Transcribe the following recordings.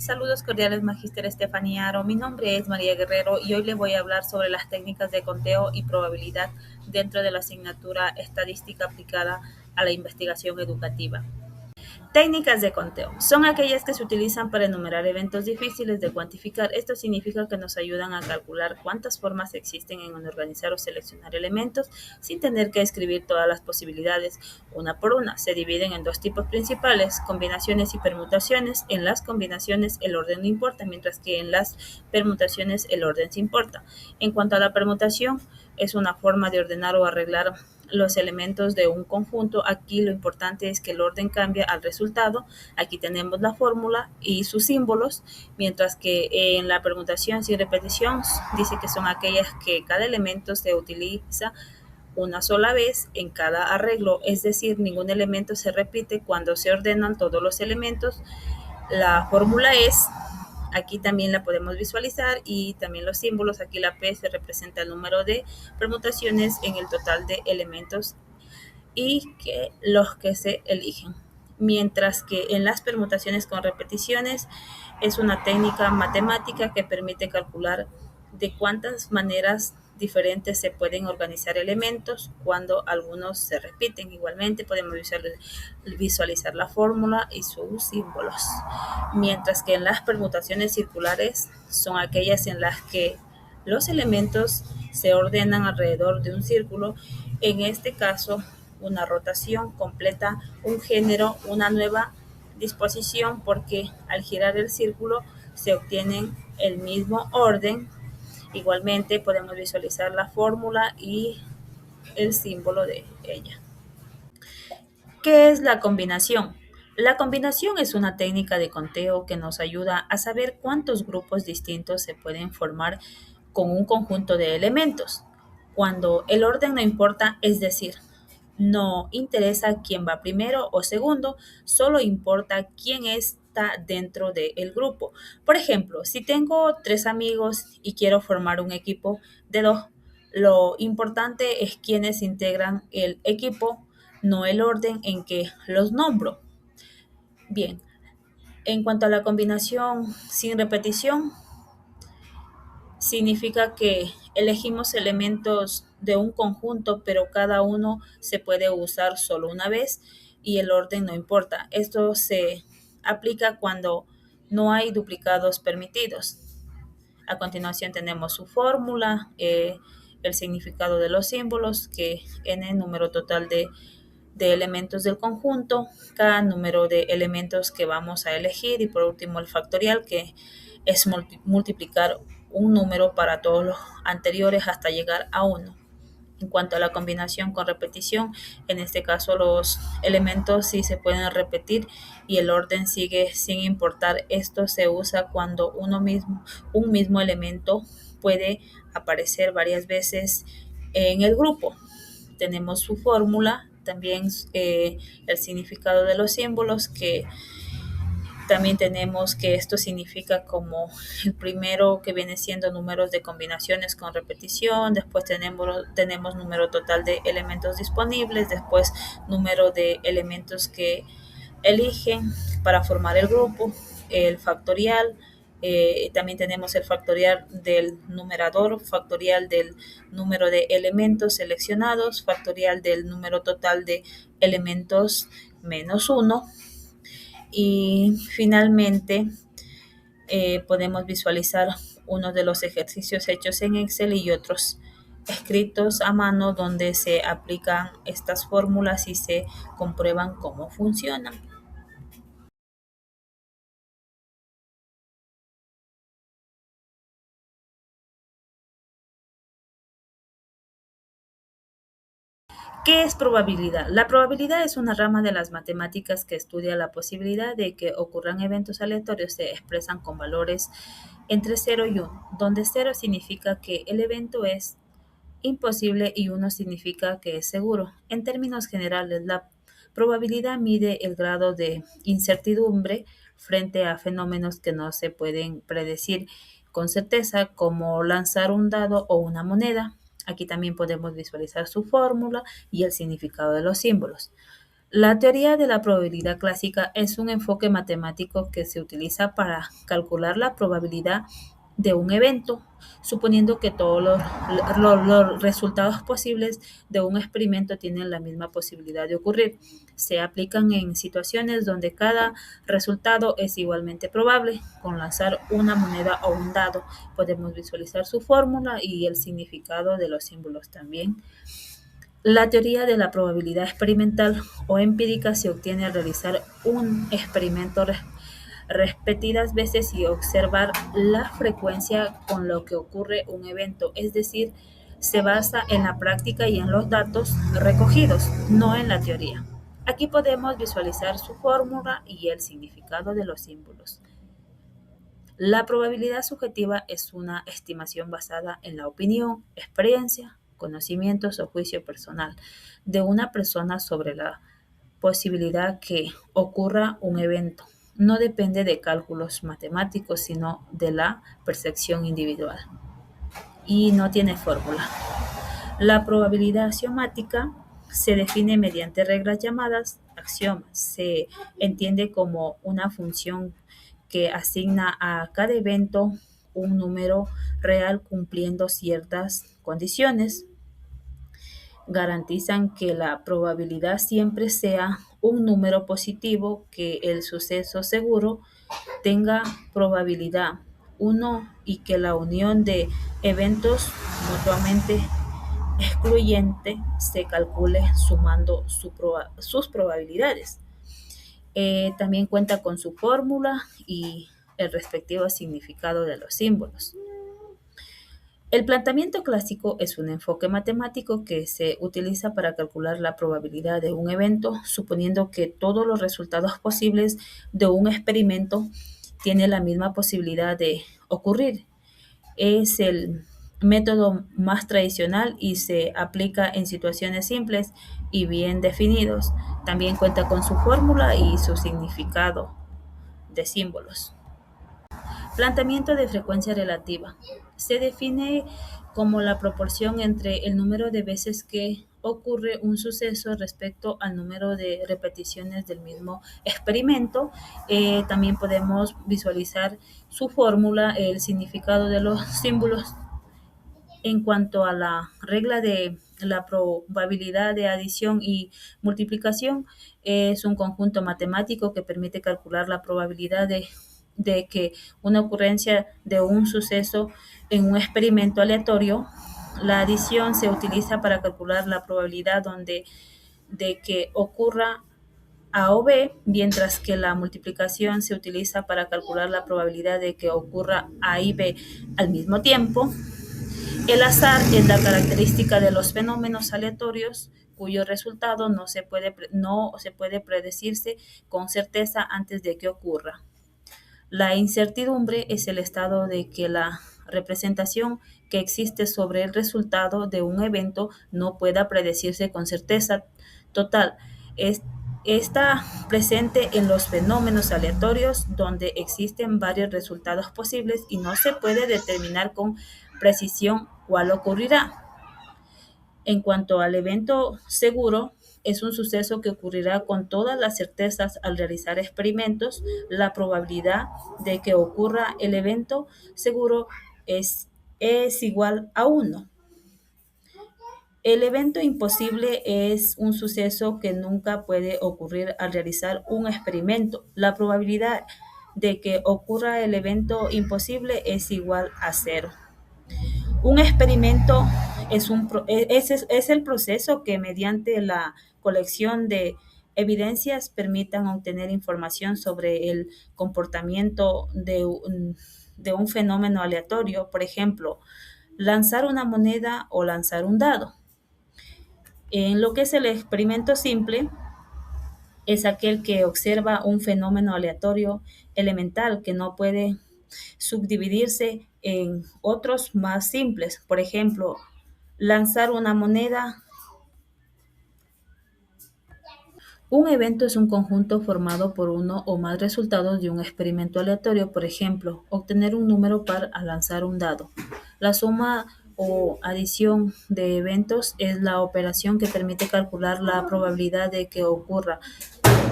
Saludos cordiales, Magíster Estefanía Aro. Mi nombre es María Guerrero y hoy le voy a hablar sobre las técnicas de conteo y probabilidad dentro de la asignatura Estadística aplicada a la investigación educativa. Técnicas de conteo son aquellas que se utilizan para enumerar eventos difíciles de cuantificar. Esto significa que nos ayudan a calcular cuántas formas existen en organizar o seleccionar elementos sin tener que escribir todas las posibilidades una por una. Se dividen en dos tipos principales: combinaciones y permutaciones. En las combinaciones el orden no importa, mientras que en las permutaciones el orden sí importa. En cuanto a la permutación, es una forma de ordenar o arreglar los elementos de un conjunto. Aquí lo importante es que el orden cambia al resultado. Aquí tenemos la fórmula y sus símbolos, mientras que en la permutación sin repetición dice que son aquellas que cada elemento se utiliza una sola vez en cada arreglo, es decir, ningún elemento se repite cuando se ordenan todos los elementos. La fórmula es, aquí también la podemos visualizar, y también los símbolos. Aquí la P se representa el número de permutaciones en el total de elementos y que los que se eligen. Mientras que en las permutaciones con repeticiones es una técnica matemática que permite calcular de cuántas maneras diferentes se pueden organizar elementos cuando algunos se repiten. Igualmente podemos visualizar la fórmula y sus símbolos. Mientras que en las permutaciones circulares son aquellas en las que los elementos se ordenan alrededor de un círculo. En este caso, una rotación completa un género, una nueva disposición, porque al girar el círculo se obtienen el mismo orden. Igualmente podemos visualizar la fórmula y el símbolo de ella. ¿Qué es la combinación? La combinación es una técnica de conteo que nos ayuda a saber cuántos grupos distintos se pueden formar con un conjunto de elementos. Cuando el orden no importa, es decir, no interesa quién va primero o segundo, solo importa quién está dentro del grupo. Por ejemplo, si tengo 3 amigos y quiero formar un equipo de 2, lo importante es quiénes integran el equipo, no el orden en que los nombro. Bien, en cuanto a la combinación sin repetición, significa que elegimos elementos de un conjunto, pero cada uno se puede usar solo una vez y el orden no importa. Esto se aplica cuando no hay duplicados permitidos. A continuación tenemos su fórmula, el significado de los símbolos, que n número total de elementos del conjunto, cada número de elementos que vamos a elegir, y por último el factorial, que es multiplicar un número para todos los anteriores hasta llegar a 1. En cuanto a la combinación con repetición, en este caso los elementos sí se pueden repetir y el orden sigue sin importar. Esto se usa cuando un mismo elemento puede aparecer varias veces en el grupo. Tenemos su fórmula, también el significado de los símbolos, que también tenemos que esto significa como el primero, que viene siendo números de combinaciones con repetición. Después tenemos número total de elementos disponibles, después número de elementos que eligen para formar el grupo, el factorial. También tenemos el factorial del numerador, factorial del número de elementos seleccionados, factorial del número total de elementos menos 1. Y finalmente podemos visualizar uno de los ejercicios hechos en Excel y otros escritos a mano, donde se aplican estas fórmulas y se comprueban cómo funcionan. ¿Qué es probabilidad? La probabilidad es una rama de las matemáticas que estudia la posibilidad de que ocurran eventos aleatorios. Se expresan con valores entre 0 y 1, donde 0 significa que el evento es imposible y 1 significa que es seguro. En términos generales, la probabilidad mide el grado de incertidumbre frente a fenómenos que no se pueden predecir con certeza, como lanzar un dado o una moneda. Aquí también podemos visualizar su fórmula y el significado de los símbolos. La teoría de la probabilidad clásica es un enfoque matemático que se utiliza para calcular la probabilidad de un evento, suponiendo que todos los resultados posibles de un experimento tienen la misma posibilidad de ocurrir. Se aplican en situaciones donde cada resultado es igualmente probable. Con lanzar una moneda o un dado podemos visualizar su fórmula y el significado de los símbolos también. La teoría de la probabilidad experimental o empírica se obtiene al realizar un experimento repetidas veces y observar la frecuencia con lo que ocurre un evento, es decir, se basa en la práctica y en los datos recogidos, no en la teoría. Aquí podemos visualizar su fórmula y el significado de los símbolos. La probabilidad subjetiva es una estimación basada en la opinión, experiencia, conocimientos o juicio personal de una persona sobre la posibilidad que ocurra un evento. No depende de cálculos matemáticos, sino de la percepción individual. Y no tiene fórmula. La probabilidad axiomática se define mediante reglas llamadas axiomas. Se entiende como una función que asigna a cada evento un número real cumpliendo ciertas condiciones. Garantizan que la probabilidad siempre sea un número positivo, que el suceso seguro tenga probabilidad 1 y que la unión de eventos mutuamente excluyente se calcule sumando sus probabilidades. También cuenta con su fórmula y el respectivo significado de los símbolos. El planteamiento clásico es un enfoque matemático que se utiliza para calcular la probabilidad de un evento, suponiendo que todos los resultados posibles de un experimento tienen la misma posibilidad de ocurrir. Es el método más tradicional y se aplica en situaciones simples y bien definidos. También cuenta con su fórmula y su significado de símbolos. Planteamiento de frecuencia relativa. Se define como la proporción entre el número de veces que ocurre un suceso respecto al número de repeticiones del mismo experimento. También podemos visualizar su fórmula, el significado de los símbolos. En cuanto a la regla de la probabilidad de adición y multiplicación, es un conjunto matemático que permite calcular la probabilidad de que una ocurrencia de un suceso en un experimento aleatorio. La adición se utiliza para calcular la probabilidad de que ocurra A o B, mientras que la multiplicación se utiliza para calcular la probabilidad de que ocurra A y B al mismo tiempo. El azar es la característica de los fenómenos aleatorios cuyo resultado no se puede predecirse con certeza antes de que ocurra. La incertidumbre es el estado de que la representación que existe sobre el resultado de un evento no pueda predecirse con certeza total. Está presente en los fenómenos aleatorios donde existen varios resultados posibles y no se puede determinar con precisión cuál ocurrirá. En cuanto al evento seguro, es un suceso que ocurrirá con todas las certezas al realizar experimentos. La probabilidad de que ocurra el evento seguro es igual a 1. El evento imposible es un suceso que nunca puede ocurrir al realizar un experimento. La probabilidad de que ocurra el evento imposible es igual a 0. Un experimento es el proceso que mediante la colección de evidencias permitan obtener información sobre el comportamiento de un fenómeno aleatorio, por ejemplo, lanzar una moneda o lanzar un dado. En lo que es el experimento simple, es aquel que observa un fenómeno aleatorio elemental que no puede subdividirse en otros más simples. Por ejemplo, lanzar una moneda. Un evento es un conjunto formado por uno o más resultados de un experimento aleatorio. Por ejemplo, obtener un número par al lanzar un dado. La suma o adición de eventos es la operación que permite calcular la probabilidad de que ocurra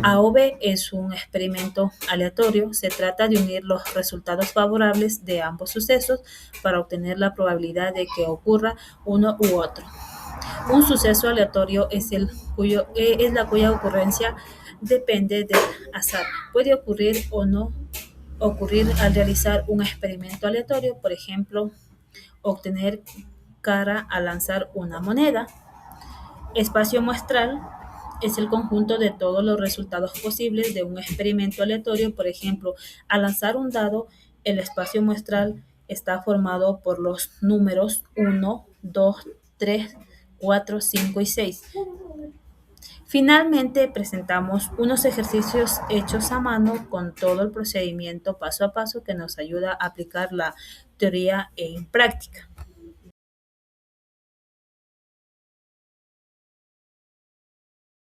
A o B. Es un experimento aleatorio. Se trata de unir los resultados favorables de ambos sucesos para obtener la probabilidad de que ocurra uno u otro. Un suceso aleatorio es la cuya ocurrencia depende del azar. Puede ocurrir o no ocurrir al realizar un experimento aleatorio, por ejemplo, obtener cara al lanzar una moneda. Espacio muestral es el conjunto de todos los resultados posibles de un experimento aleatorio. Por ejemplo, al lanzar un dado, el espacio muestral está formado por los números 1, 2, 3, 4, 5 y 6. Finalmente, presentamos unos ejercicios hechos a mano con todo el procedimiento paso a paso que nos ayuda a aplicar la teoría en práctica.